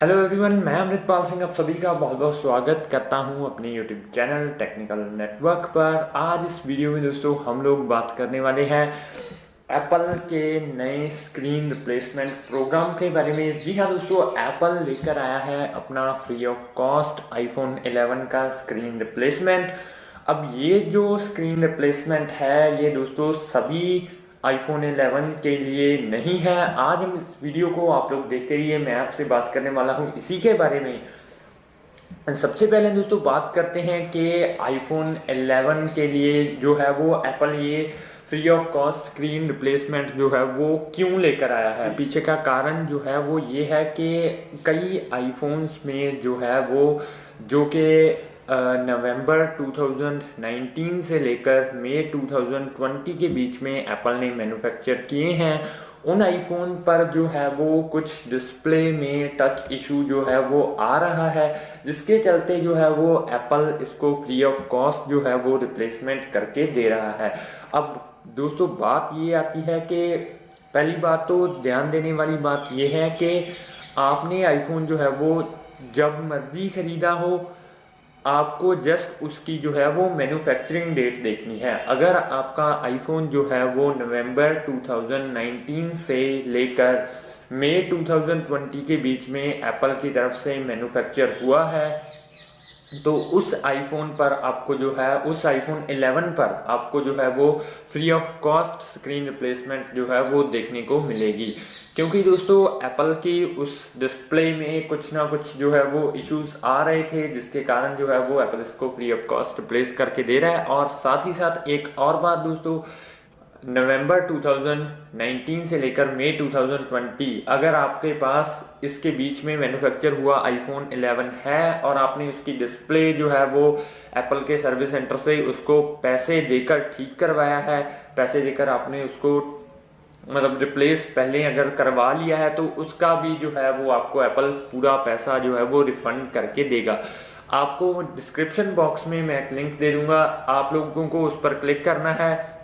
Hello everyone, मैं अमृतपाल सिंह आप सभी का बहुत बहुत स्वागत करता हूं अपने यूट्यूब चैनल टेक्निकल नेटवर्क पर। आज इस वीडियो में दोस्तों हम लोग बात करने वाले हैं एप्पल के नए स्क्रीन रिप्लेसमेंट प्रोग्राम के बारे में। जी हाँ दोस्तों, एप्पल लेकर आया है अपना फ्री ऑफ कॉस्ट आईफोन 11 का स्क्रीन रिप्लेसमेंट। अब ये जो स्क्रीन रिप्लेसमेंट है ये दोस्तों सभी आईफोन 11 के लिए नहीं है। आज हम इस वीडियो को आप लोग देखते रहिए, मैं आपसे बात करने वाला हूँ इसी के बारे में। सबसे पहले दोस्तों बात करते हैं कि आईफोन 11 के लिए जो है वो एप्पल ये free of cost screen replacement जो है वो क्यों लेकर आया है। पीछे का कारण जो है वो ये है कि कई आईफोन्स में जो है वो जो कि नवंबर 2019 से लेकर मई 2020 के बीच में एप्पल ने मैन्युफैक्चर किए हैं, उन आईफोन पर जो है वो कुछ डिस्प्ले में टच इशू जो है वो आ रहा है, जिसके चलते जो है वो एप्पल इसको फ्री ऑफ कॉस्ट जो है वो रिप्लेसमेंट करके दे रहा है। अब दोस्तों बात ये आती है कि पहली बात तो ध्यान देने वाली बात ये है कि आपने आईफोन जो है वो जब मर्जी खरीदा हो, आपको जस्ट उसकी जो है वो मैन्युफैक्चरिंग डेट देखनी है। अगर आपका आईफोन जो है वो नवंबर 2019 से लेकर मई 2020 के बीच में एप्पल की तरफ से मैन्युफैक्चर हुआ है, तो उस आईफोन पर आपको जो है उस आईफोन 11 पर आपको जो है वो free of cost screen replacement जो है वो देखने को मिलेगी। क्योंकि दोस्तों एप्पल की उस डिस्प्ले में कुछ ना कुछ जो है वो इश्यूज आ रहे थे, जिसके कारण जो है वो एप्पल इसको फ्री ऑफ कॉस्ट रिप्लेस करके दे रहा है। और साथ ही साथ एक और बात दोस्तों, नवंबर 2019 से लेकर मई 2020 अगर आपके पास इसके बीच में मैन्युफैक्चर हुआ आईफोन 11 है और आपने उसकी डिस्प्ले जो है वो एप्पल के सर्विस सेंटर से उसको पैसे देकर ठीक करवाया है, पैसे देकर आपने उसको मतलब रिप्लेस पहले अगर करवा लिया है, तो उसका भी जो है वो आपको एप्पल पूरा पैसा जो है वो रिफंड करके देगा। आपको डिस्क्रिप्शन बॉक्स में मैं एक लिंक दे दूंगा, आप लोगों को उस पर क्लिक करना है।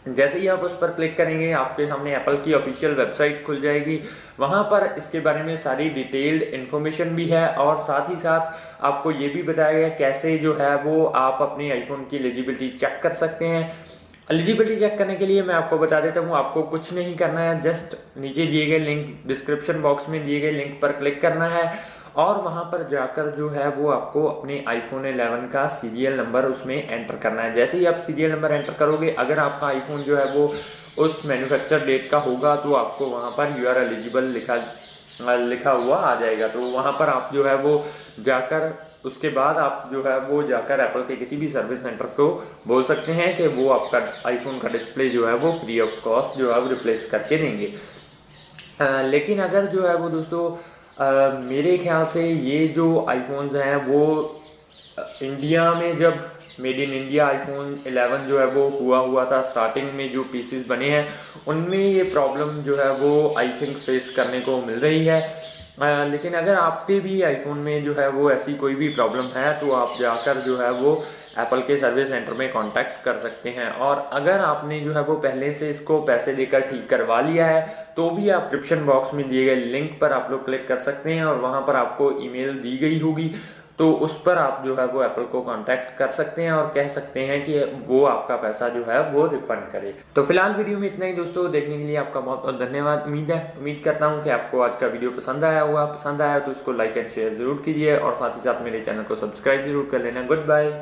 जैसे ही आप उस पर क्लिक करेंगे आपके सामने एप्पल की ऑफिशियल वेबसाइट खुल जाएगी। वहां पर इसके बारे में सारी डिटेल्ड इन्फॉर्मेशन भी है और साथ ही साथ आपको ये भी बताया गया कैसे जो है वो आप अपने आईफोन की एलिजिबिलिटी चेक कर सकते हैं। एलिजिबिलिटी चेक करने के लिए मैं आपको बता देता हूँ, आपको कुछ नहीं करना है, जस्ट नीचे दिए गए लिंक डिस्क्रिप्शन बॉक्स में दिए गए लिंक पर क्लिक करना है और वहां पर जाकर जो है वो आपको अपने आईफोन 11 का सीरियल नंबर उसमें एंटर करना है। जैसे ही आप सीरियल नंबर एंटर करोगे, अगर आपका आईफोन जो है वो उस मैन्युफैक्चर डेट का होगा तो आपको वहां पर यू आर एलिजिबल लिखा हुआ आ जाएगा। तो वहां पर आप जो है वो जाकर उसके बाद आप जो है वो जाकर एप्पल के किसी भी सर्विस सेंटर को बोल सकते हैं कि वो आपका आईफोन का डिस्प्ले जो है वो फ्री ऑफ कॉस्ट जो है वो रिप्लेस करके देंगे। लेकिन अगर जो है वो दोस्तों मेरे ख्याल से ये जो आईफोन्स हैं वो इंडिया में जब मेड इन इंडिया आईफोन 11 जो है वो हुआ था, स्टार्टिंग में जो पीसेस बने हैं उनमें ये प्रॉब्लम जो है वो आई थिंक फेस करने को मिल रही है। लेकिन अगर आपके भी आईफोन में जो है वो ऐसी कोई भी प्रॉब्लम है तो आप जाकर जो है वो एप्पल के सर्विस सेंटर में कांटेक्ट कर सकते हैं। और अगर आपने जो है वो पहले से इसको पैसे देकर ठीक करवा लिया है तो भी आप डिस्क्रिप्शन बॉक्स में दिए गए लिंक पर आप लोग क्लिक कर सकते हैं और वहां पर आपको ईमेल दी गई होगी, तो उस पर आप जो है वो एप्पल को कांटेक्ट कर सकते हैं और कह सकते हैं कि वो आपका पैसा जो है वो रिफंड करे। तो फिलहाल वीडियो में इतना ही दोस्तों, देखने के लिए आपका बहुत बहुत धन्यवाद। उम्मीद करता हूँ कि आपको आज का वीडियो पसंद आया होगा। पसंद आया तो इसको लाइक एंड शेयर जरूर कीजिए और साथ ही साथ मेरे चैनल को सब्सक्राइब जरूर कर लेना। Good bye.